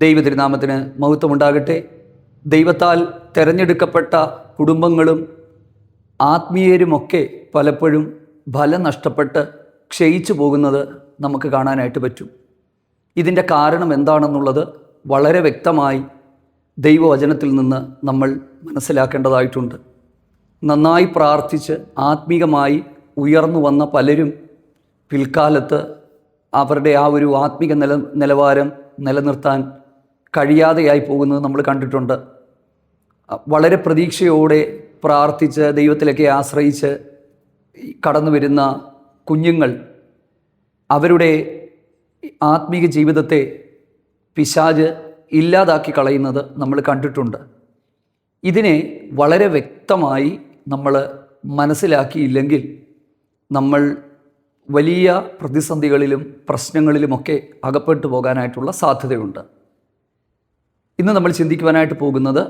ദൈവതിരുനാമത്തിന് മഹത്വമുണ്ടാകട്ടെ. ദൈവത്താൽ തിരഞ്ഞെടുക്കപ്പെട്ട കുടുംബങ്ങളും ആത്മീയരുമൊക്കെ പലപ്പോഴും ഫലം നഷ്ടപ്പെട്ട് ക്ഷയിച്ചു പോകുന്നത് നമുക്ക് കാണാനായിട്ട് പറ്റും. ഇതിൻ്റെ കാരണം എന്താണെന്നുള്ളത് വളരെ വ്യക്തമായി ദൈവവചനത്തിൽ നിന്ന് നമ്മൾ മനസ്സിലാക്കേണ്ടതായിട്ടുണ്ട്. നന്നായി പ്രാർത്ഥിച്ച് ആത്മീകമായി ഉയർന്നു വന്ന പലരും പിൽക്കാലത്ത് അവരുടെ ആ ഒരു ആത്മീക നിലവാരം നിലനിർത്താൻ കഴിയാതെയായി പോകുന്നത് നമ്മൾ കണ്ടിട്ടുണ്ട്. വളരെ പ്രതീക്ഷയോടെ പ്രാർത്ഥിച്ച് ദൈവത്തിലൊക്കെ ആശ്രയിച്ച് കടന്നു വരുന്ന കുഞ്ഞുങ്ങൾ അവരുടെ ആത്മീക ജീവിതത്തെ പിശാച് ഇല്ലാതാക്കി കളയുന്നത് നമ്മൾ കണ്ടിട്ടുണ്ട്. ഇതിനെ വളരെ വ്യക്തമായി നമ്മൾ മനസ്സിലാക്കിയില്ലെങ്കിൽ നമ്മൾ വലിയ പ്രതിസന്ധികളിലും പ്രശ്നങ്ങളിലുമൊക്കെ അകപ്പെട്ടു പോകാനായിട്ടുള്ള സാധ്യതയുണ്ട്. ഇന്ന് നമ്മൾ ചിന്തിക്കുവാനായിട്ട് പോകുന്നത്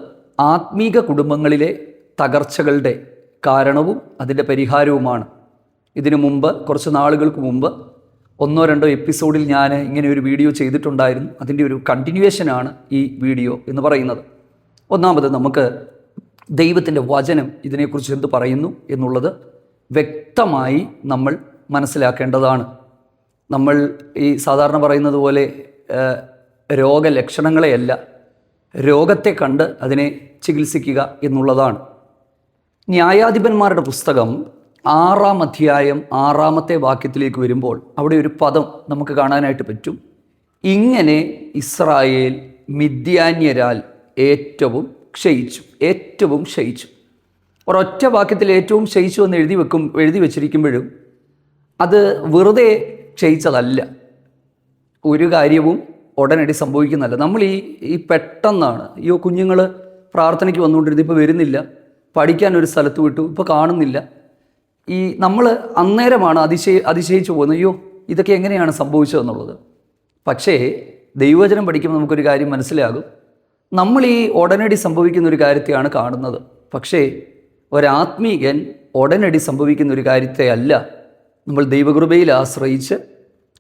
ആത്മീക കുടുംബങ്ങളിലെ തകർച്ചകളുടെ കാരണവും അതിൻ്റെ പരിഹാരവുമാണ്. ഇതിനു മുമ്പ് കുറച്ച് നാളുകൾക്ക് മുമ്പ് 1-2 എപ്പിസോഡിൽ ഞാൻ ഇങ്ങനെ ഒരു വീഡിയോ ചെയ്തിട്ടുണ്ടായിരുന്നു. അതിൻ്റെ ഒരു കണ്ടിന്യൂവേഷനാണ് ഈ വീഡിയോ എന്ന് പറയുന്നത്. ഒന്നാമത് നമുക്ക് ദൈവത്തിൻ്റെ വചനം ഇതിനെക്കുറിച്ച് എന്ത് പറയുന്നു എന്നുള്ളത് വ്യക്തമായി നമ്മൾ മനസ്സിലാക്കേണ്ടതാണ്. നമ്മൾ ഈ സാധാരണ പറയുന്നത് പോലെ രോഗലക്ഷണങ്ങളെയല്ല, രോഗത്തെ കണ്ട് അതിനെ ചികിത്സിക്കുക എന്നുള്ളതാണ്. ന്യായാധിപന്മാരുടെ പുസ്തകം 6-ാം അധ്യായം 6-ാമത്തെ വാക്യത്തിലേക്ക് വരുമ്പോൾ അവിടെ ഒരു പദം നമുക്ക് കാണാനായിട്ട് പറ്റും. ഇങ്ങനെ ഇസ്രായേൽ മിദ്യാന്യരാൽ ഏറ്റവും ക്ഷയിച്ചു. ഒരൊറ്റ വാക്യത്തിൽ ഏറ്റവും ക്ഷയിച്ചു എന്ന് എഴുതി വച്ചിരിക്കുമ്പോഴും അത് വെറുതെ ക്ഷയിച്ചതല്ല, ഒരു കാര്യവും ഉടനടി സംഭവിക്കുന്നതല്ല. നമ്മൾ ഈ പെട്ടെന്നാണ് കുഞ്ഞുങ്ങൾ പ്രാർത്ഥനയ്ക്ക് വന്നുകൊണ്ടിരുന്നത്, ഇപ്പോൾ വരുന്നില്ല, പഠിക്കാൻ ഒരു സ്ഥലത്ത് വിട്ടു, ഇപ്പോൾ കാണുന്നില്ല. നമ്മൾ അന്നേരമാണ് അതിശയിച്ചു പോകുന്നത്, ഇതൊക്കെ എങ്ങനെയാണ് സംഭവിച്ചതെന്നുള്ളത്. പക്ഷേ ദൈവവചനം പഠിക്കുമ്പോൾ നമുക്കൊരു കാര്യം മനസ്സിലാകും. നമ്മൾ ഉടനടി സംഭവിക്കുന്ന ഒരു കാര്യത്തെയാണ് കാണുന്നത്. പക്ഷേ ഒരാത്മീകൻ ഉടനടി സംഭവിക്കുന്ന ഒരു കാര്യത്തെ അല്ല നമ്മൾ ദൈവകൃപയിൽ ആശ്രയിച്ച്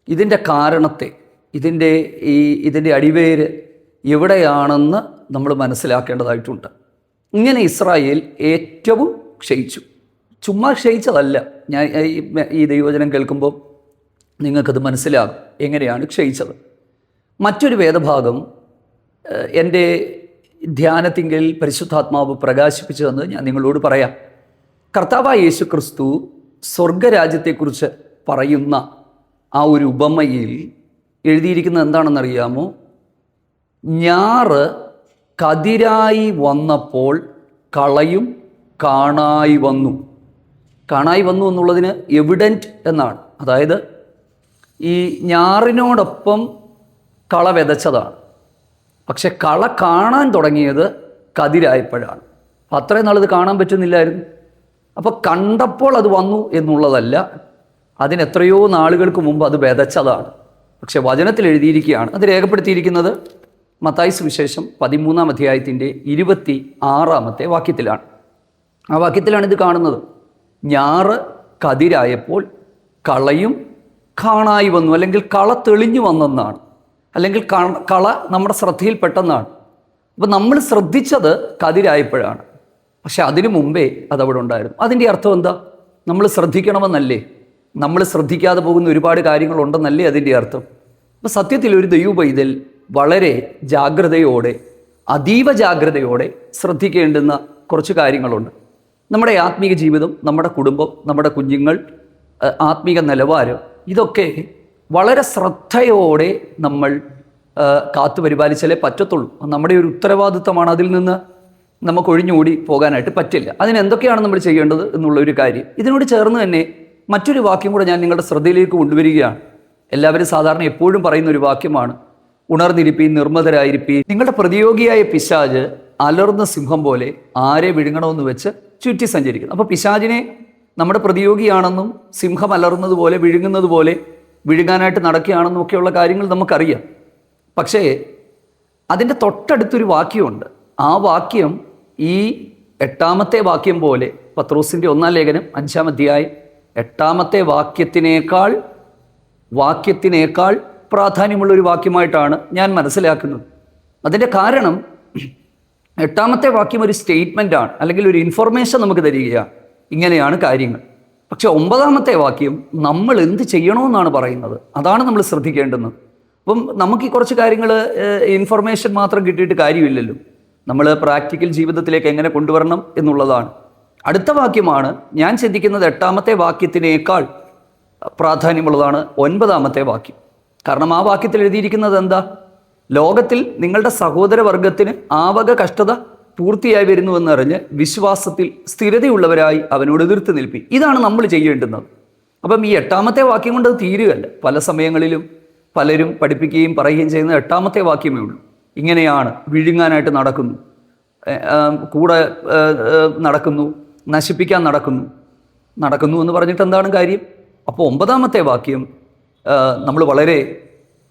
ഇതിൻ്റെ കാരണത്തെ, ഇതിൻ്റെ അടിവേര് എവിടെയാണെന്ന് നമ്മൾ മനസ്സിലാക്കേണ്ടതായിട്ടുണ്ട്. ഇങ്ങനെ ഇസ്രായേൽ ഏറ്റവും ക്ഷയിച്ചു. ചുമ്മാ ക്ഷയിച്ചതല്ല. ഞാൻ ഈ ദൈവവചനം കേൾക്കുമ്പോൾ നിങ്ങൾക്കത് മനസ്സിലാകും എങ്ങനെയാണ് ക്ഷയിച്ചത്. മറ്റൊരു വേദഭാഗം എൻ്റെ ധ്യാനത്തിങ്കിൽ പരിശുദ്ധാത്മാവ് പ്രകാശിപ്പിച്ചതെന്ന് ഞാൻ നിങ്ങളോട് പറയാം. കർത്താവായ യേശു ക്രിസ്തു സ്വർഗരാജ്യത്തെക്കുറിച്ച് പറയുന്ന ആ ഒരു ഉപമയിൽ എഴുതിയിരിക്കുന്നത് എന്താണെന്നറിയാമോ? ഞാറ് കതിരായി വന്നപ്പോൾ കളയും കാണായി വന്നു എന്നുള്ളതിന് എവിഡൻറ്റ് എന്നാണ്. അതായത് ഈ ഞാറിനോടൊപ്പം കള വിതച്ചതാണ്, പക്ഷെ കള കാണാൻ തുടങ്ങിയത് കതിരായപ്പോഴാണ്. അത്രയും നാളിത് കാണാൻ പറ്റുന്നില്ലായിരുന്നു. അപ്പോൾ കണ്ടപ്പോൾ അത് വന്നു എന്നുള്ളതല്ല, അതിനെത്രയോ നാളുകൾക്ക് മുമ്പ് അത് വിതച്ചതാണ്. പക്ഷെ വചനത്തിൽ എഴുതിയിരിക്കുകയാണ്, അത് രേഖപ്പെടുത്തിയിരിക്കുന്നത് മത്തായി സുവിശേഷം 13-ാം അധ്യായത്തിൻ്റെ 26-ാമത്തെ വാക്യത്തിലാണ്. ആ വാക്യത്തിലാണ് ഇത് കാണുന്നത്. ഞാറ് കതിരായപ്പോൾ കളയും കാണായി വന്നു, അല്ലെങ്കിൽ കള തെളിഞ്ഞു വന്നെന്നാണ്, അല്ലെങ്കിൽ കള നമ്മുടെ ശ്രദ്ധയിൽപ്പെട്ടെന്നാണ്. അപ്പം നമ്മൾ ശ്രദ്ധിച്ചത് കതിരായപ്പോഴാണ്, പക്ഷെ അതിനു മുമ്പേ അതവിടെ ഉണ്ടായിരുന്നു. അതിൻ്റെ അർത്ഥം എന്താ? നമ്മൾ ശ്രദ്ധിക്കണമെന്നല്ലേ? നമ്മൾ ശ്രദ്ധിക്കാതെ പോകുന്ന ഒരുപാട് കാര്യങ്ങളുണ്ടെന്നല്ലേ അതിൻ്റെ അർത്ഥം? അപ്പം സത്യത്തിൽ ഒരു ദൈവപൈതൽ വളരെ ജാഗ്രതയോടെ, അതീവ ജാഗ്രതയോടെ ശ്രദ്ധിക്കേണ്ടുന്ന കുറച്ച് കാര്യങ്ങളുണ്ട്. നമ്മുടെ ആത്മീക ജീവിതം, നമ്മുടെ കുടുംബം, നമ്മുടെ കുഞ്ഞുങ്ങൾ, ആത്മീക നിലവാരം, ഇതൊക്കെ വളരെ ശ്രദ്ധയോടെ നമ്മൾ കാത്തു പരിപാലിച്ചാലേ പറ്റത്തുള്ളൂ. നമ്മുടെ ഒരു ഉത്തരവാദിത്തമാണ്. അതിൽ നിന്ന് നമുക്ക് ഒഴിഞ്ഞുകൂടി പോകാനായിട്ട് പറ്റില്ല. അതിനെന്തൊക്കെയാണ് നമ്മൾ ചെയ്യേണ്ടത് എന്നുള്ളൊരു കാര്യം ഇതിനോട് ചേർന്ന് തന്നെ മറ്റൊരു വാക്യം കൂടെ ഞാൻ നിങ്ങളുടെ ശ്രദ്ധയിലേക്ക് കൊണ്ടുവരികയാണ്. എല്ലാവരും സാധാരണ എപ്പോഴും പറയുന്ന ഒരു വാക്യമാണ്, ഉണർന്നിരിപ്പീൻ, നിർമ്മതരായിരിപ്പീൻ. നിങ്ങളുടെ പ്രതിയോഗിയായ പിശാച് അലർന്ന സിംഹം പോലെ ആരെ വിഴുങ്ങണമെന്ന് വെച്ച് ചുറ്റി സഞ്ചരിക്കുന്നു. അപ്പോൾ പിശാചിനെ നമ്മുടെ പ്രതിയോഗിയാണെന്നും സിംഹം അലർന്നത് പോലെ വിഴുങ്ങുന്നത് പോലെ വിഴുങ്ങാനായിട്ട് നടക്കുകയാണെന്നും ഒക്കെയുള്ള കാര്യങ്ങൾ നമുക്കറിയാം. പക്ഷേ അതിൻ്റെ തൊട്ടടുത്തൊരു വാക്യമുണ്ട്. ആ വാക്യം ഈ 8-ാമത്തെ വാക്യം പോലെ, പത്രോസിൻ്റെ 1-ാം ലേഖനം 5-ാം അധ്യായം 8-ാമത്തെ വാക്യത്തിനേക്കാൾ പ്രാധാന്യമുള്ളൊരു വാക്യമായിട്ടാണ് ഞാൻ മനസ്സിലാക്കുന്നത്. അതിൻ്റെ കാരണം 8-ാമത്തെ വാക്യം ഒരു സ്റ്റേറ്റ്മെൻ്റാണ്, അല്ലെങ്കിൽ ഒരു ഇൻഫർമേഷൻ നമുക്ക് തരികയാണ്, ഇങ്ങനെയാണ് കാര്യങ്ങൾ. പക്ഷെ 9-ാമത്തെ വാക്യം നമ്മൾ എന്ത് ചെയ്യണമെന്നാണ് പറയുന്നത്. അതാണ് നമ്മൾ ശ്രദ്ധിക്കേണ്ടുന്നത്. അപ്പം നമുക്ക് ഈ കുറച്ച് കാര്യങ്ങൾ ഇൻഫർമേഷൻ മാത്രം കിട്ടിയിട്ട് കാര്യമില്ലല്ലോ. നമ്മൾ പ്രാക്ടിക്കൽ ജീവിതത്തിലേക്ക് എങ്ങനെ കൊണ്ടുവരണം എന്നുള്ളതാണ്. അടുത്ത വാക്യമാണ് ഞാൻ ചിന്തിക്കുന്നത് 8-ാമത്തെ വാക്യത്തിനേക്കാൾ പ്രാധാന്യമുള്ളതാണ് 9-ാമത്തെ വാക്യം. കാരണം ആ വാക്യത്തിൽ എഴുതിയിരിക്കുന്നത് എന്താ? ലോകത്തിൽ നിങ്ങളുടെ സഹോദരവർഗത്തിന് ആവക കഷ്ടത പൂർത്തിയായി വരുന്നുവെന്നറിഞ്ഞ് വിശ്വാസത്തിൽ സ്ഥിരതയുള്ളവരായി അവനോട് എതിർത്ത് നിൽപ്പി. ഇതാണ് നമ്മൾ ചെയ്യേണ്ടുന്നത്. അപ്പം ഈ 8-ാമത്തെ വാക്യം കൊണ്ട് അത് തീരുകയല്ല. പല സമയങ്ങളിലും പലരും പഠിപ്പിക്കുകയും പറയുകയും ചെയ്യുന്ന 8-ാമത്തെ വാക്യമേ ഉള്ളൂ. ഇങ്ങനെയാണ്, വിഴുങ്ങാനായിട്ട് നടക്കുന്നു, കൂടെ നടക്കുന്നു, നശിപ്പിക്കാൻ നടക്കുന്നു എന്ന് പറഞ്ഞിട്ട് എന്താണ് കാര്യം? അപ്പോൾ 9-ാമത്തെ വാക്യം നമ്മൾ വളരെ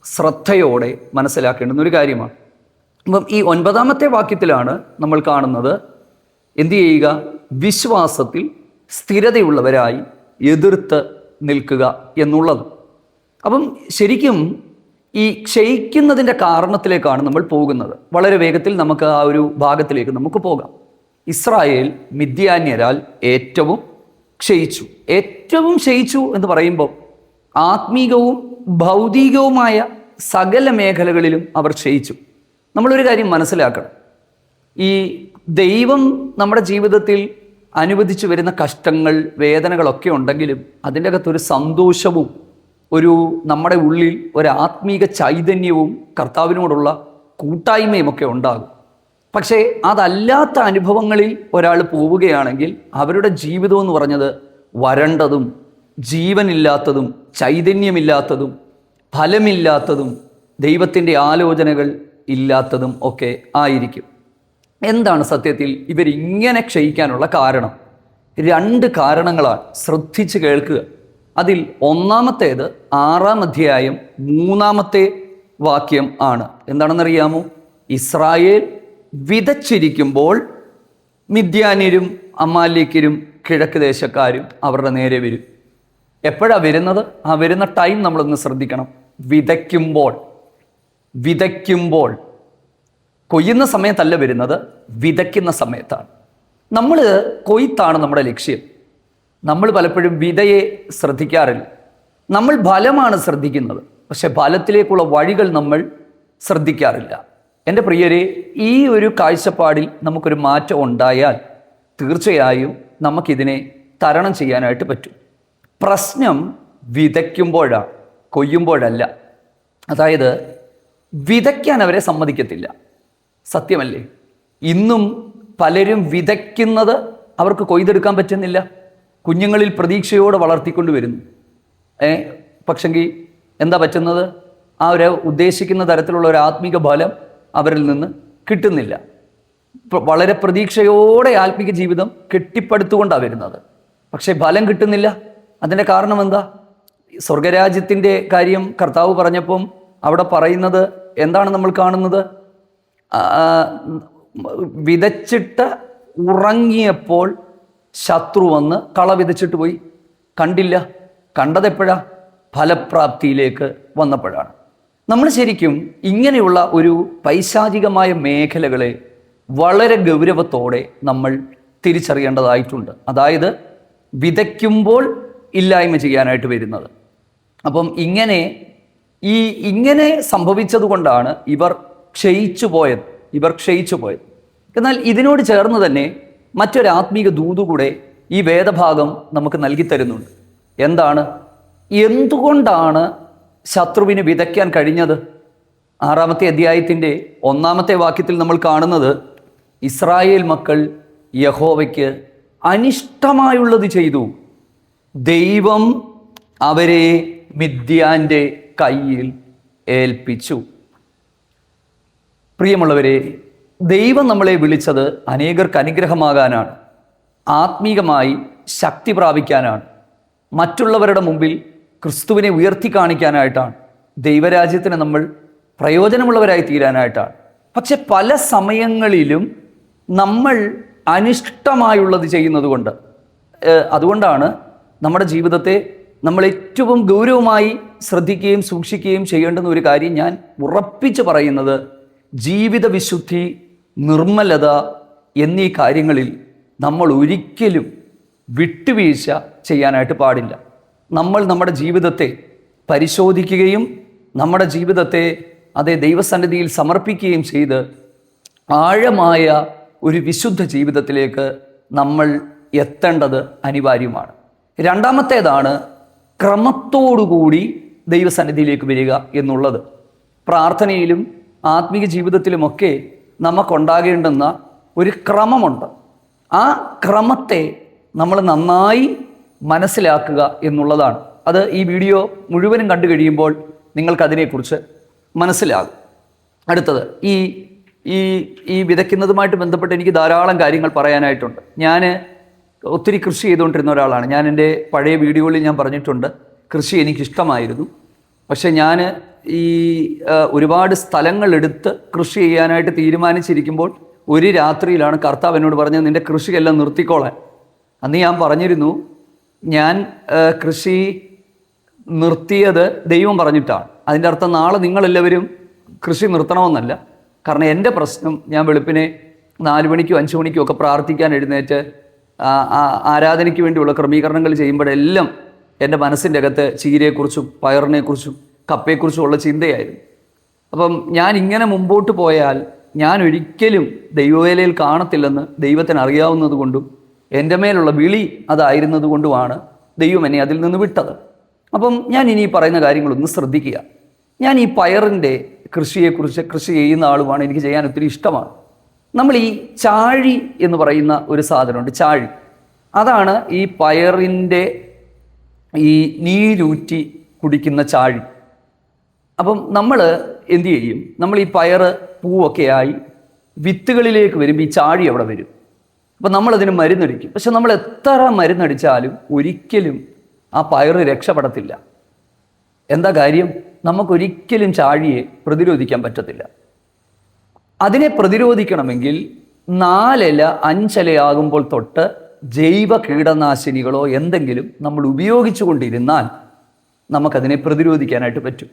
ശ്രദ്ധയോടെ മനസ്സിലാക്കേണ്ടുന്ന ഒരു കാര്യമാണ്. അപ്പം ഈ 9-ാമത്തെ വാക്യത്തിലാണ് നമ്മൾ കാണുന്നത് എന്ത് ചെയ്യുക? വിശ്വാസത്തിൽ സ്ഥിരതയുള്ളവരായി എതിർത്ത് നിൽക്കുക എന്നുള്ളത്. അപ്പം ശരിക്കും ഈ ക്ഷയിക്കുന്നതിൻ്റെ കാരണത്തിലേക്കാണ് നമ്മൾ പോകുന്നത്. വളരെ വേഗത്തിൽ നമുക്ക് ആ ഒരു ഭാഗത്തിലേക്ക് നമുക്ക് പോകാം. ഇസ്രായേൽ മിദ്യാന്യരാൽ ഏറ്റവും ക്ഷയിച്ചു എന്ന് പറയുമ്പോൾ ആത്മീകവും ഭൗതികവുമായ സകല മേഖലകളിലും അവർ ക്ഷയിച്ചു. നമ്മളൊരു കാര്യം മനസ്സിലാക്കണം. ഈ ദൈവം നമ്മുടെ ജീവിതത്തിൽ അനുവദിച്ചു വരുന്ന കഷ്ടങ്ങൾ, വേദനകളൊക്കെ ഉണ്ടെങ്കിലും അതിൻ്റെ അകത്തൊരു സന്തോഷവും നമ്മുടെ ഉള്ളിൽ ഒരു ആത്മീക ചൈതന്യവും കർത്താവിനോടുള്ള കൂട്ടായ്മയും ഒക്കെ ഉണ്ടാകും. പക്ഷേ അതല്ലാത്ത അനുഭവങ്ങളിൽ ഒരാൾ പോവുകയാണെങ്കിൽ അവരുടെ ജീവിതം എന്ന് പറഞ്ഞത് വരണ്ടതും ജീവനില്ലാത്തതും ചൈതന്യമില്ലാത്തതും ഫലമില്ലാത്തതും ദൈവത്തിൻ്റെ ആലോചനകൾ ഇല്ലാത്തതും ഒക്കെ ആയിരിക്കും. എന്താണ് സത്യത്തിൽ ഇവരിങ്ങനെ ക്ഷയിക്കാനുള്ള കാരണം? 2 കാരണങ്ങളാണ്. ശ്രദ്ധിച്ച് കേൾക്കുക. അതിൽ ഒന്നാമത്തേത് 6-ാം അധ്യായം 3-ാമത്തെ വാക്യം ആണ്. എന്താണെന്നറിയാമോ? ഇസ്രായേൽ വിതച്ചിരിക്കുമ്പോൾ മിദ്യാന്യരും അമാലേക്യരും കിഴക്ക് ദേശക്കാരും അവരുടെ നേരെ വരും. എപ്പോഴാണ് വരുന്നത്? ആ വരുന്ന ടൈം നമ്മളൊന്ന് ശ്രദ്ധിക്കണം. വിതയ്ക്കുമ്പോൾ കൊയ്യുന്ന സമയത്തല്ല വരുന്നത്, വിതയ്ക്കുന്ന സമയത്താണ്. നമ്മൾ കൊയ്ത്താണ് നമ്മുടെ ലക്ഷ്യം. നമ്മൾ പലപ്പോഴും വിതയെ ശ്രദ്ധിക്കാറില്ല. നമ്മൾ ഫലമാണ് ശ്രദ്ധിക്കുന്നത്, പക്ഷെ ഫലത്തിലേക്കുള്ള വഴികൾ നമ്മൾ ശ്രദ്ധിക്കാറില്ല. എൻ്റെ പ്രിയരെ, ഈ ഒരു കാഴ്ചപ്പാടിൽ നമുക്കൊരു മാറ്റം ഉണ്ടായാൽ തീർച്ചയായും നമുക്കിതിനെ തരണം ചെയ്യാനായിട്ട് പറ്റും. പ്രശ്നം വിതയ്ക്കുമ്പോഴാണ്, കൊയ്യുമ്പോഴല്ല. അതായത് വിതയ്ക്കാൻ അവരെ സമ്മതിക്കത്തില്ല. സത്യമല്ലേ? ഇന്നും പലരും വിതയ്ക്കുന്നത് അവർക്ക് കൊയ്തെടുക്കാൻ പറ്റുന്നില്ല. കുഞ്ഞുങ്ങളിൽ പ്രതീക്ഷയോടെ വളർത്തിക്കൊണ്ട് വരുന്നു. പക്ഷെങ്കിൽ എന്താ പറ്റുന്നത്? ആ ഒരു ഉദ്ദേശിക്കുന്ന തരത്തിലുള്ള ഒരു ആത്മീക ഫലം അവരിൽ നിന്ന് കിട്ടുന്നില്ല. വളരെ പ്രതീക്ഷയോടെ ആത്മീക ജീവിതം കെട്ടിപ്പടുത്തുകൊണ്ടാണ് വരുന്നത്, പക്ഷെ ഫലം കിട്ടുന്നില്ല. അതിൻ്റെ കാരണം എന്താ? സ്വർഗരാജ്യത്തിൻ്റെ കാര്യം കർത്താവ് പറഞ്ഞപ്പം അവിടെ പറയുന്നത് എന്താണ് നമ്മൾ കാണുന്നത്? വിതച്ചിട്ട് ഉറങ്ങിയപ്പോൾ ശത്രു വന്ന് കള വിതച്ചിട്ട് പോയി. കണ്ടില്ല. കണ്ടതെപ്പോഴാ? ഫലപ്രാപ്തിയിലേക്ക് വന്നപ്പോഴാണ്. നമ്മൾ ശരിക്കും ഇങ്ങനെയുള്ള ഒരു പൈശാചികമായ മേഖലകളെ വളരെ ഗൗരവത്തോടെ നമ്മൾ തിരിച്ചറിയേണ്ടതായിട്ടുണ്ട്. അതായത് വിതയ്ക്കുമ്പോൾ ഇല്ലായ്മ ചെയ്യാനായിട്ട് വരുന്നത്. അപ്പം ഇങ്ങനെ സംഭവിച്ചത് കൊണ്ടാണ് ഇവർ ക്ഷയിച്ചു പോയത്. എന്നാൽ ഇതിനോട് ചേർന്ന് തന്നെ മറ്റൊരു ആത്മീക ദൂത് കൂടെ ഈ വേദഭാഗം നമുക്ക് നൽകി തരുന്നുണ്ട്. എന്തുകൊണ്ടാണ് ശത്രുവിന് വിതയ്ക്കാൻ കഴിഞ്ഞത്? 6-ാമത്തെ അധ്യായത്തിൻ്റെ 1-ാമത്തെ വാക്യത്തിൽ നമ്മൾ കാണുന്നത് ഇസ്രായേൽ മക്കൾ യഹോവയ്ക്ക് അനിഷ്ടമായുള്ളത് ചെയ്തു, ദൈവം അവരെ മിദ്യാന്റെ കയ്യിൽ ഏൽപ്പിച്ചു. പ്രിയമുള്ളവരെ, ദൈവം നമ്മളെ വിളിച്ചത് അനേകർക്ക് അനുഗ്രഹമാകാനാണ്, ആത്മീകമായി ശക്തി പ്രാപിക്കാനാണ്, മറ്റുള്ളവരുടെ മുമ്പിൽ ക്രിസ്തുവിനെ ഉയർത്തി കാണിക്കാനായിട്ടാണ്, ദൈവരാജ്യത്തിന് നമ്മൾ പ്രയോജനമുള്ളവരായി തീരാനായിട്ടാണ്. പക്ഷെ പല സമയങ്ങളിലും നമ്മൾ അനിഷ്ടമായുള്ളത് ചെയ്യുന്നത് കൊണ്ട്, അതുകൊണ്ടാണ് നമ്മുടെ ജീവിതത്തെ നമ്മൾ ഏറ്റവും ഗൗരവമായി ശ്രദ്ധിക്കുകയും സൂക്ഷിക്കുകയും ചെയ്യേണ്ടുന്ന ഒരു കാര്യം ഞാൻ ഉറപ്പിച്ച് പറയുന്നത്, ജീവിത വിശുദ്ധി, നിർമ്മലത എന്നീ കാര്യങ്ങളിൽ നമ്മൾ ഒരിക്കലും വിട്ടുവീഴ്ച ചെയ്യാനായിട്ട് പാടില്ല. നമ്മൾ നമ്മുടെ ജീവിതത്തെ പരിശോധിക്കുകയും നമ്മുടെ ജീവിതത്തെ അതേ ദൈവസന്നിധിയിൽ സമർപ്പിക്കുകയും ചെയ്ത് ആഴമായ ഒരു വിശുദ്ധ ജീവിതത്തിലേക്ക് നമ്മൾ എത്തേണ്ടത് അനിവാര്യമാണ്. രണ്ടാമത്തേതാണ് ക്രമത്തോടുകൂടി ദൈവസന്നിധിയിലേക്ക് വരിക എന്നുള്ളത്. പ്രാർത്ഥനയിലും ആത്മീയ ജീവിതത്തിലുമൊക്കെ നമുക്കുണ്ടാകേണ്ടുന്ന ഒരു ക്രമമുണ്ട്. ആ ക്രമത്തെ നമ്മൾ നന്നായി മനസ്സിലാക്കുക എന്നുള്ളതാണ്. അത് ഈ വീഡിയോ മുഴുവനും കണ്ടു കഴിയുമ്പോൾ നിങ്ങൾക്കതിനെക്കുറിച്ച് മനസ്സിലാകും. അടുത്തത് ഈ ഈ ഈ വിതയ്ക്കുന്നതുമായിട്ട് ബന്ധപ്പെട്ട് എനിക്ക് ധാരാളം കാര്യങ്ങൾ പറയാനായിട്ടുണ്ട്. ഞാൻ ഒത്തിരി കൃഷി ചെയ്തുകൊണ്ടിരുന്ന ഒരാളാണ്. ഞാൻ എൻ്റെ പഴയ വീഡിയോകളിൽ ഞാൻ പറഞ്ഞിട്ടുണ്ട്, കൃഷി എനിക്കിഷ്ടമായിരുന്നു. പക്ഷെ ഞാൻ ഈ ഒരുപാട് സ്ഥലങ്ങളെടുത്ത് കൃഷി ചെയ്യാനായിട്ട് തീരുമാനിച്ചിരിക്കുമ്പോൾ ഒരു രാത്രിയിലാണ് കർത്താവ് എന്നോട് പറഞ്ഞത്, നിൻ്റെ കൃഷിയെല്ലാം നിർത്തിക്കോളാൻ. അന്ന് ഞാൻ പറഞ്ഞിരുന്നു, ഞാൻ കൃഷി നിർത്തിയത് ദൈവം പറഞ്ഞിട്ടാണ്. അതിൻ്റെ അർത്ഥം നാളെ നിങ്ങളെല്ലാവരും കൃഷി നിർത്തണമെന്നല്ല. കാരണം എൻ്റെ പ്രശ്നം, ഞാൻ വെളുപ്പിനെ 4 മണിക്കും 5 മണിക്കും ഒക്കെ പ്രാർത്ഥിക്കാൻ എഴുന്നേറ്റ് ആരാധനയ്ക്ക് വേണ്ടിയുള്ള ക്രമീകരണങ്ങൾ ചെയ്യുമ്പോഴെല്ലാം എൻ്റെ മനസ്സിൻ്റെ അകത്ത് ചീരയെക്കുറിച്ചും പയറിനെക്കുറിച്ചും കപ്പയെക്കുറിച്ചും ഉള്ള ചിന്തയായിരുന്നു. അപ്പം ഞാൻ ഇങ്ങനെ മുമ്പോട്ട് പോയാൽ ഞാൻ ഒരിക്കലും ദൈവവേലയിൽ കാണത്തില്ലെന്ന് ദൈവത്തിന് അറിയാവുന്നത് കൊണ്ടും എൻ്റെ മേലുള്ള വിളി അതായിരുന്നത് കൊണ്ടുമാണ് ദൈവം എന്നെ അതിൽ നിന്ന് വിട്ടത്. അപ്പം ഞാൻ ഇനി പറയുന്ന കാര്യങ്ങളൊന്ന് ശ്രദ്ധിക്കുക. ഞാൻ ഈ പയറിൻ്റെ കൃഷിയെക്കുറിച്ച്, കൃഷി ചെയ്യുന്ന ആളുമാണ്, എനിക്ക് ചെയ്യാൻ ഒത്തിരി ഇഷ്ടമാണ്. നമ്മൾ ഈ ചാഴി എന്ന് പറയുന്ന ഒരു സാധനമുണ്ട്, ചാഴി. അതാണ് ഈ പയറിൻ്റെ ഈ നീരൂറ്റി കുടിക്കുന്ന ചാഴി. അപ്പം നമ്മൾ എന്തു ചെയ്യും, നമ്മൾ ഈ പയറ് പൂവൊക്കെ ആയി വിത്തുകളിലേക്ക് വരുമ്പോൾ ഈ ചാഴി അവിടെ വരും. അപ്പം നമ്മളതിന് മരുന്നടിക്കും. പക്ഷെ നമ്മൾ എത്ര മരുന്നടിച്ചാലും ഒരിക്കലും ആ പയറ് രക്ഷപ്പെടത്തില്ല. എന്താ കാര്യം? നമുക്കൊരിക്കലും ചാഴിയെ പ്രതിരോധിക്കാൻ പറ്റത്തില്ല. അതിനെ പ്രതിരോധിക്കണമെങ്കിൽ 4 ഇല 5 ഇലയാകുമ്പോൾ തൊട്ട് ജൈവ കീടനാശിനികളോ എന്തെങ്കിലും നമ്മൾ ഉപയോഗിച്ചു കൊണ്ടിരുന്നാൽ നമുക്കതിനെ പ്രതിരോധിക്കാനായിട്ട് പറ്റും.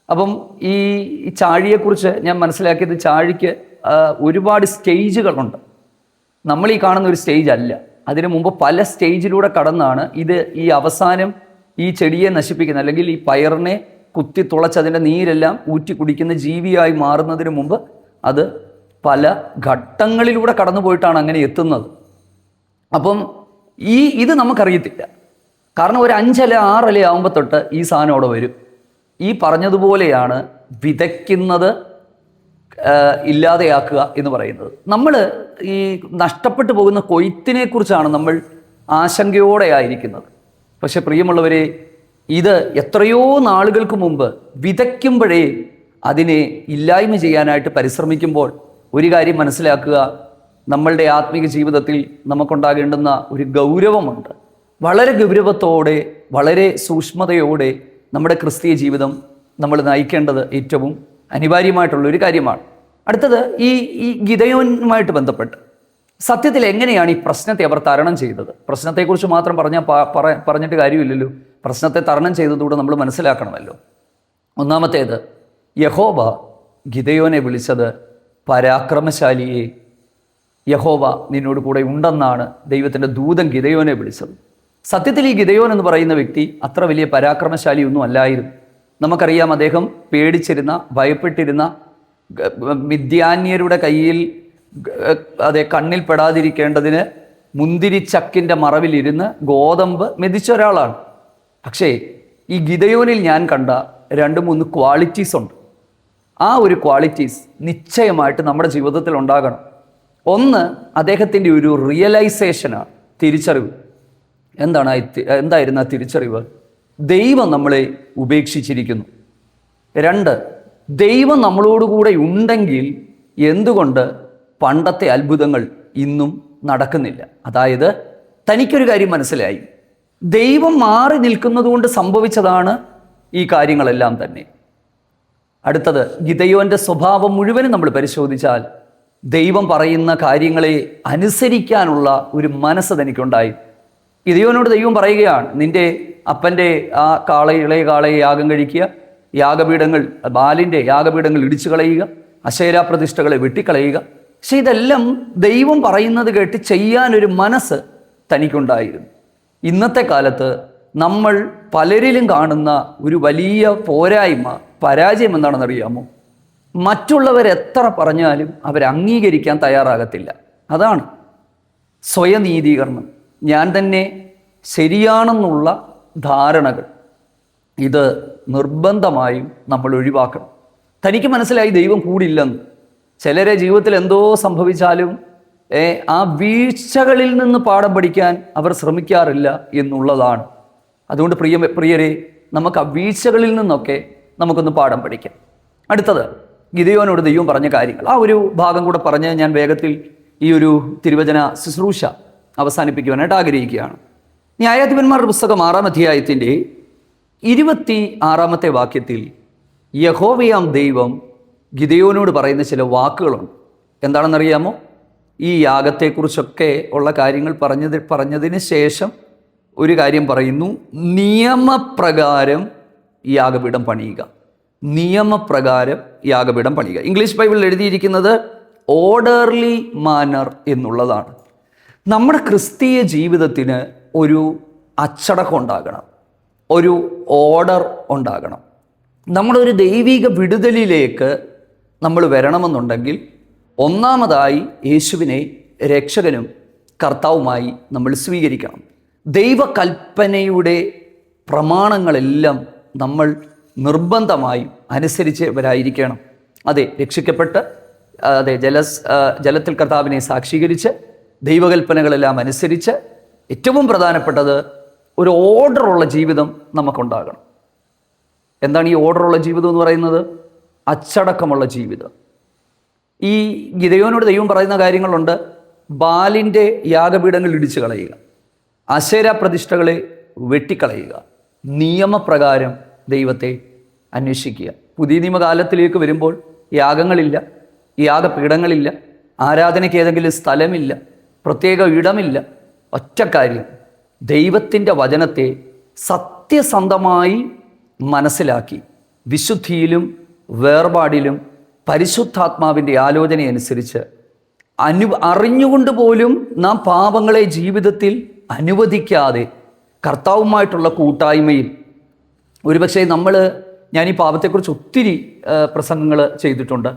അപ്പം ഈ ചാഴിയെക്കുറിച്ച് ഞാൻ മനസ്സിലാക്കിയത്, ചാഴിക്ക് ഒരുപാട് സ്റ്റേജുകളുണ്ട്. നമ്മൾ ഈ കാണുന്ന ഒരു സ്റ്റേജ് അല്ല, അതിനു മുമ്പ് പല സ്റ്റേജിലൂടെ കടന്നാണ് ഇത് ഈ അവസാനം ഈ ചെടിയെ നശിപ്പിക്കുന്ന, അല്ലെങ്കിൽ ഈ പയറിനെ കുത്തി തുളച്ച് അതിൻ്റെ നീരെല്ലാം ഊറ്റി കുടിക്കുന്ന ജീവിയായി മാറുന്നതിന് മുമ്പ് അത് പല ഘട്ടങ്ങളിലൂടെ കടന്നു പോയിട്ടാണ് അങ്ങനെ എത്തുന്നത്. അപ്പം ഇത് നമുക്കറിയത്തില്ല. കാരണം ഒരു 5 ഇല 6 ഇല ആകുമ്പോൾ തൊട്ട് ഈ സാധനം അവിടെ വരും. ഈ പറഞ്ഞതുപോലെയാണ് വിതയ്ക്കുന്നത് ഇല്ലാതെയാക്കുക എന്ന് പറയുന്നത്. നമ്മൾ ഈ നഷ്ടപ്പെട്ടു പോകുന്ന കൊയ്ത്തിനെ കുറിച്ചാണ് നമ്മൾ ആശങ്കയോടെ ആയിരിക്കുന്നത്. പക്ഷെ പ്രിയമുള്ളവരെ, ഇത് എത്രയോ നാളുകൾക്ക് മുമ്പ് വിതയ്ക്കുമ്പോഴേ അതിനെ ഇല്ലായ്മ ചെയ്യാനായിട്ട് പരിശ്രമിക്കുമ്പോൾ ഒരു കാര്യം മനസ്സിലാക്കുക, നമ്മളുടെ ആത്മീക ജീവിതത്തിൽ നമുക്കുണ്ടാകേണ്ടുന്ന ഒരു ഗൗരവമുണ്ട്. വളരെ ഗൗരവത്തോടെ, വളരെ സൂക്ഷ്മതയോടെ നമ്മുടെ ക്രിസ്തീയ ജീവിതം നമ്മൾ നയിക്കേണ്ടത് ഏറ്റവും അനിവാര്യമായിട്ടുള്ള ഒരു കാര്യമാണ്. അടുത്തത് ഈ ഗിദെയോനുമായിട്ട് ബന്ധപ്പെട്ട് സത്യത്തിൽ എങ്ങനെയാണ് ഈ പ്രശ്നത്തെ അവർ തരണം ചെയ്തത്? പ്രശ്നത്തെക്കുറിച്ച് മാത്രം പറഞ്ഞിട്ട് കാര്യമില്ലല്ലോ. പ്രശ്നത്തെ തരണം ചെയ്തതുകൂടെ നമ്മൾ മനസ്സിലാക്കണമല്ലോ. ഒന്നാമത്തേത്, യഹോവ ഗിദെയോനെ വിളിച്ചത് പരാക്രമശാലിയെ. യഹോവ നിന്നോട് കൂടെ ഉണ്ടെന്നാണ് ദൈവത്തിൻ്റെ ദൂതൻ ഗിദെയോനെ വിളിച്ചത്. സത്യത്തിൽ ഈ ഗിദെയോൻ എന്ന് പറയുന്ന വ്യക്തി അത്ര വലിയ പരാക്രമശാലിയൊന്നും അല്ലായിരുന്നു. നമുക്കറിയാം, അദ്ദേഹം പേടിച്ചിരുന്ന, ഭയപ്പെട്ടിരുന്ന, മിദ്യാന്യരുടെ കയ്യിൽ കണ്ണിൽ പെടാതിരിക്കേണ്ടതിന് മുന്തിരിച്ചക്കിൻ്റെ മറവിലിരുന്ന് ഗോതമ്പ് മെതിച്ച ഒരാളാണ്. പക്ഷേ ഈ ഗിദെയോനിൽ ഞാൻ കണ്ട 2-3 ക്വാളിറ്റീസ് ഉണ്ട്. ആ ഒരു ക്വാളിറ്റീസ് നിശ്ചയമായിട്ട് നമ്മുടെ ജീവിതത്തിൽ ഉണ്ടാകണം. ഒന്ന്, അദ്ദേഹത്തിൻ്റെ ഒരു റിയലൈസേഷനാണ്, തിരിച്ചറിവ്. എന്തായിരുന്നു ആ തിരിച്ചറിവ്? ദൈവം നമ്മളെ ഉപേക്ഷിച്ചിരിക്കുന്നു. 2, ദൈവം നമ്മളോടുകൂടെ ഉണ്ടെങ്കിൽ എന്തുകൊണ്ട് പണ്ടത്തെ അത്ഭുതങ്ങൾ ഇന്നും നടക്കുന്നില്ല? അതായത് തനിക്കൊരു കാര്യം മനസ്സിലായി, ദൈവം മാറി നിൽക്കുന്നത് കൊണ്ട് സംഭവിച്ചതാണ് ഈ കാര്യങ്ങളെല്ലാം തന്നെ. അടുത്തത്, ഗിദെയോൻ്റെ സ്വഭാവം മുഴുവനും നമ്മൾ പരിശോധിച്ചാൽ ദൈവം പറയുന്ന കാര്യങ്ങളെ അനുസരിക്കാനുള്ള ഒരു മനസ്സ് തനിക്കുണ്ടായി. ഗിദെയോനോട് ദൈവം പറയുകയാണ്, നിന്റെ അപ്പൻ്റെ ആ ഇളയ കാളയെ യാഗം കഴിക്കുക, യാഗപീഠങ്ങൾ, ബാലിൻ്റെ യാഗപീഠങ്ങൾ ഇടിച്ചു കളയുക, അശേരാ പ്രതിഷ്ഠകളെ വെട്ടിക്കളയുക. പക്ഷെ ഇതെല്ലാം ദൈവം പറയുന്നത് കേട്ട് ചെയ്യാനൊരു മനസ്സ് തനിക്കുണ്ടായിരുന്നു. ഇന്നത്തെ കാലത്ത് നമ്മൾ പലരിലും കാണുന്ന ഒരു വലിയ പോരായ്മ, പരാജയം എന്താണെന്നറിയാമോ? മറ്റുള്ളവരെത്ര പറഞ്ഞാലും അവരംഗീകരിക്കാൻ തയ്യാറാകത്തില്ല. അതാണ് സ്വയനീതീകരണം, ഞാൻ തന്നെ ശരിയാണെന്നുള്ള ധാരണകൾ. ഇത് നിർബന്ധമായും നമ്മൾ ഒഴിവാക്കണം. തനിക്ക് മനസ്സിലായി ദൈവം കൂടില്ലെന്ന്. ചിലരെ ജീവിതത്തിൽ എന്തോ സംഭവിച്ചാലും ആ വീഴ്ചകളിൽ നിന്ന് പാഠം പഠിക്കാൻ അവർ ശ്രമിക്കാറില്ല എന്നുള്ളതാണ്. അതുകൊണ്ട് പ്രിയരെ, നമുക്ക് ആ വീഴ്ചകളിൽ നിന്നൊക്കെ നമുക്കൊന്ന് പാഠം പഠിക്കാം. അടുത്തത് ഗിദെയോനോട് ദൈവം പറഞ്ഞ കാര്യങ്ങൾ. ആ ഒരു ഭാഗം കൂടെ പറഞ്ഞ് ഞാൻ വേഗത്തിൽ ഈ ഒരു തിരുവചന ശുശ്രൂഷ അവസാനിപ്പിക്കുവാനായിട്ട് ആഗ്രഹിക്കുകയാണ്. ന്യായാധിപന്മാരുടെ പുസ്തകം 6-ാം അധ്യായത്തിൻ്റെ 26-ാമത്തെ വാക്യത്തിൽ യഹോവയാം ദൈവം ഗിദെയോനോട് പറയുന്ന ചില വാക്കുകളുണ്ട്. എന്താണെന്നറിയാമോ? ഈ യാഗത്തെക്കുറിച്ചൊക്കെ ഉള്ള കാര്യങ്ങൾ പറഞ്ഞതിന് ശേഷം ഒരു കാര്യം പറയുന്നു: നിയമപ്രകാരം യാഗപീഠം പണിയുക. നിയമപ്രകാരം യാഗപീഠം പണിയുക. ഇംഗ്ലീഷ് ബൈബിളിൽ എഴുതിയിരിക്കുന്നത് ഓർഡർലി മാനർ എന്നുള്ളതാണ്. നമ്മുടെ ക്രിസ്തീയ ജീവിതത്തിന് ഒരു അച്ചടക്കം ഉണ്ടാകണം, ഒരു ഓർഡർ ഉണ്ടാകണം. നമ്മുടെ ഒരു ദൈവിക വിടുതലിലേക്ക് നമ്മൾ വരണമെന്നുണ്ടെങ്കിൽ ഒന്നാമതായി യേശുവിനെ രക്ഷകനും കർത്താവുമായി നമ്മൾ സ്വീകരിക്കണം. ദൈവകൽപ്പനയുടെ പ്രമാണങ്ങളെല്ലാം നമ്മൾ നിർബന്ധമായും അനുസരിച്ചവരായിരിക്കണം. അതെ, രക്ഷിക്കപ്പെട്ട് ജലത്തിൽ കർത്താവിനെ സാക്ഷീകരിച്ച് ദൈവകൽപ്പനകളെല്ലാം അനുസരിച്ച് ഏറ്റവും പ്രധാനപ്പെട്ടത് ഒരു ഓർഡറുള്ള ജീവിതം നമുക്കുണ്ടാകണം. എന്താണ് ഈ ഓർഡറുള്ള ജീവിതം എന്ന് പറയുന്നത്? അച്ചടക്കമുള്ള ജീവിതം. ഈ ഗിദെയോനോട് ദൈവം പറയുന്ന കാര്യങ്ങളുണ്ട്. ബാലിൻ്റെ യാഗപീഠങ്ങൾ ഇടിച്ചു കളയുക, അശേരാ പ്രതിഷ്ഠകളെ വെട്ടിക്കളയുക, നിയമപ്രകാരം ദൈവത്തെ അന്വേഷിക്കുക. പുതിയ നിയമകാലത്തിലേക്ക് വരുമ്പോൾ യാഗങ്ങളില്ല, യാഗപീഠങ്ങളില്ല, ആരാധനയ്ക്ക് ഏതെങ്കിലും സ്ഥലമില്ല, പ്രത്യേക ഇടമില്ല. ഒറ്റ കാര്യം, ദൈവത്തിൻ്റെ വചനത്തെ സത്യസന്ധമായി മനസ്സിലാക്കി വിശുദ്ധിയിലും വേർപാടിലും പരിശുദ്ധാത്മാവിൻ്റെ ആലോചനയനുസരിച്ച് അറിഞ്ഞുകൊണ്ട് പോലും നാം പാപങ്ങളെ ജീവിതത്തിൽ അനുവദിക്കാതെ കർത്താവുമായിട്ടുള്ള കൂട്ടായ്മയിൽ, ഒരുപക്ഷെ ഞാൻ ഈ പാപത്തെക്കുറിച്ച് ഒത്തിരി പ്രസംഗങ്ങൾ ചെയ്തിട്ടുണ്ട്.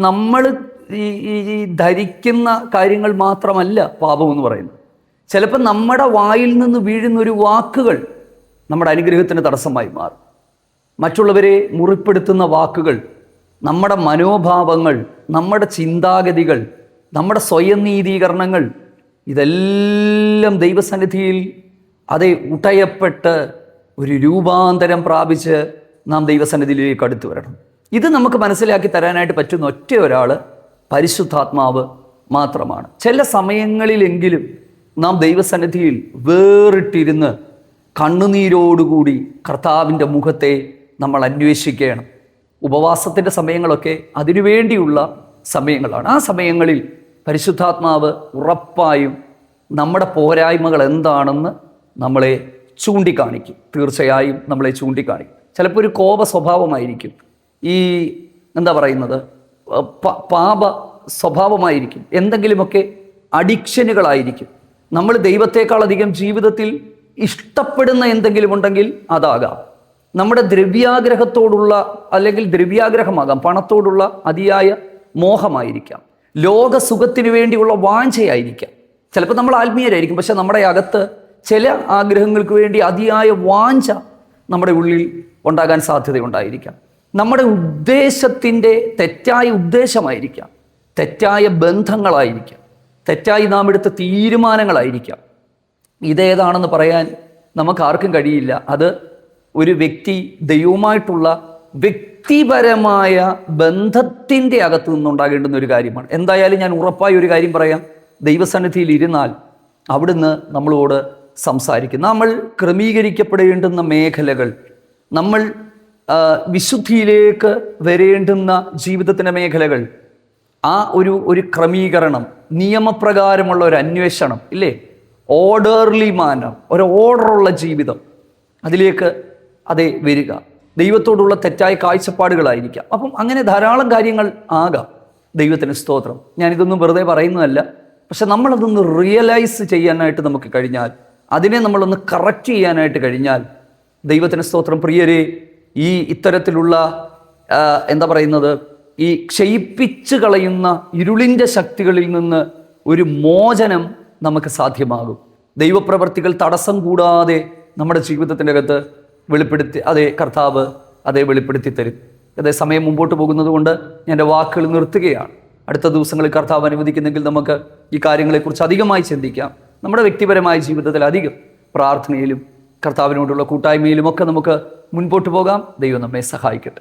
നമ്മൾ ഈ ധരിക്കുന്ന കാര്യങ്ങൾ മാത്രമല്ല പാപം എന്ന് പറയുന്നത്. ചിലപ്പോൾ നമ്മുടെ വായിൽ നിന്ന് വീഴുന്നൊരു വാക്കുകൾ നമ്മുടെ അനുഗ്രഹത്തിന് തടസ്സമായി മാറും. മറ്റുള്ളവരെ മുറിപ്പെടുത്തുന്ന വാക്കുകൾ, നമ്മുടെ മനോഭാവങ്ങൾ, നമ്മുടെ ചിന്താഗതികൾ, നമ്മുടെ സ്വയം നീതീകരണങ്ങൾ, ഇതെല്ലാം ദൈവസന്നിധിയിൽ ഉടയപ്പെട്ട് ഒരു രൂപാന്തരം പ്രാപിച്ച് നാം ദൈവസന്നിധിയിലേക്ക് അടുത്തു വരണം. ഇത് നമുക്ക് മനസ്സിലാക്കി തരാനായിട്ട് പറ്റുന്ന ഒറ്റ ഒരാൾ പരിശുദ്ധാത്മാവ് മാത്രമാണ്. ചില സമയങ്ങളിലെങ്കിലും നാം ദൈവസന്നിധിയിൽ വേറിട്ടിരുന്ന് കണ്ണുനീരോടുകൂടി കർത്താവിൻ്റെ മുഖത്തെ നമ്മൾ അന്വേഷിക്കണം. ഉപവാസത്തിൻ്റെ സമയങ്ങളൊക്കെ അതിനുവേണ്ടിയുള്ള സമയങ്ങളാണ്. ആ സമയങ്ങളിൽ പരിശുദ്ധാത്മാവ് ഉറപ്പായും നമ്മുടെ പോരായ്മകൾ എന്താണെന്ന് നമ്മളെ ചൂണ്ടിക്കാണിക്കും. തീർച്ചയായും നമ്മളെ ചൂണ്ടിക്കാണിക്കും. ചിലപ്പോൾ ഒരു കോപ സ്വഭാവമായിരിക്കും, പാപ സ്വഭാവമായിരിക്കും, എന്തെങ്കിലുമൊക്കെ അഡിക്ഷനുകളായിരിക്കും. നമ്മൾ ദൈവത്തെക്കാളധികം ജീവിതത്തിൽ ഇഷ്ടപ്പെടുന്ന എന്തെങ്കിലും ഉണ്ടെങ്കിൽ അതാകാം. നമ്മുടെ ദ്രവ്യാഗ്രഹത്തോടുള്ള, അല്ലെങ്കിൽ ദ്രവ്യാഗ്രഹമാകാം, പണത്തോടുള്ള അതിയായ മോഹമായിരിക്കാം, ലോകസുഖത്തിന് വേണ്ടിയുള്ള വാഞ്ചയായിരിക്കാം. ചിലപ്പോൾ നമ്മൾ ആത്മീയരായിരിക്കും, പക്ഷെ നമ്മുടെ അകത്ത് ചില ആഗ്രഹങ്ങൾക്ക് വേണ്ടി അതിയായ വാഞ്ച നമ്മുടെ ഉള്ളിൽ ഉണ്ടാകാൻ സാധ്യതയുണ്ടായിരിക്കാം. നമ്മുടെ ഉദ്ദേശത്തിൻ്റെ തെറ്റായ ഉദ്ദേശമായിരിക്കാം, തെറ്റായ ബന്ധങ്ങളായിരിക്കാം, തെറ്റായി നാം എടുത്ത തീരുമാനങ്ങളായിരിക്കാം. ഇതേതാണെന്ന് പറയാൻ നമുക്കാർക്കും കഴിയില്ല. അത് ഒരു വ്യക്തി ദൈവവുമായിട്ടുള്ള വ്യക്തിപരമായ ബന്ധത്തിൻ്റെ അകത്ത് നിന്നുണ്ടാകേണ്ടുന്ന ഒരു കാര്യമാണ്. എന്തായാലും ഞാൻ ഉറപ്പായി ഒരു കാര്യം പറയാം, ദൈവസന്നിധിയിൽ ഇരുന്നാൽ അവിടുന്ന് നമ്മളോട് സംസാരിക്കും. നമ്മൾ ക്രമീകരിക്കപ്പെടേണ്ടുന്ന മേഖലകൾ, നമ്മൾ വിശുദ്ധിയിലേക്ക് വരേണ്ടുന്ന ജീവിതത്തിൻ്റെ മേഖലകൾ, ആ ഒരു ക്രമീകരണം, നിയമപ്രകാരമുള്ള ഒരു അന്വേഷണം ഇല്ലേ, ഓർഡർലി മാനർ, ഒരു ഓർഡറുള്ള ജീവിതം, അതിലേക്ക് വരിക. ദൈവത്തോടുള്ള തെറ്റായ കാഴ്ചപ്പാടുകളായിരിക്കാം. അപ്പം അങ്ങനെ ധാരാളം കാര്യങ്ങൾ ആകാം. ദൈവത്തിന് സ്തോത്രം. ഞാനിതൊന്നും വെറുതെ പറയുന്നതല്ല. പക്ഷെ നമ്മളതൊന്ന് റിയലൈസ് ചെയ്യാനായിട്ട് നമുക്ക് കഴിഞ്ഞാൽ, അതിനെ നമ്മളൊന്ന് കറക്റ്റ് ചെയ്യാനായിട്ട് കഴിഞ്ഞാൽ, ദൈവത്തിന് സ്തോത്രം. പ്രിയരെ, ഈ ഇത്തരത്തിലുള്ള എന്താ പറയുന്നത്, ഈ ക്ഷയിപ്പിച്ച് കളയുന്ന ഇരുളിൻ്റെ ശക്തികളിൽ നിന്ന് ഒരു മോചനം നമുക്ക് സാധ്യമാകും. ദൈവപ്രവർത്തികൾ തടസ്സം കൂടാതെ നമ്മുടെ ജീവിതത്തിൻ്റെ അകത്ത് കർത്താവ് വെളിപ്പെടുത്തി തരും. അതേ സമയം മുമ്പോട്ട് പോകുന്നത് കൊണ്ട് ഞാൻ എൻ്റെ വാക്കുകൾ നിർത്തുകയാണ്. അടുത്ത ദിവസങ്ങളിൽ കർത്താവ് അനുവദിക്കുന്നെങ്കിൽ നമുക്ക് ഈ കാര്യങ്ങളെക്കുറിച്ച് അധികമായി ചിന്തിക്കാം. നമ്മുടെ വ്യക്തിപരമായ ജീവിതത്തിൽ അധികം പ്രാർത്ഥനയിലും കർത്താവിനോടുള്ള കൂട്ടായ്മയിലും ഒക്കെ നമുക്ക് മുൻപോട്ട് പോകാം. ദൈവം നമ്മെ സഹായിക്കട്ടെ.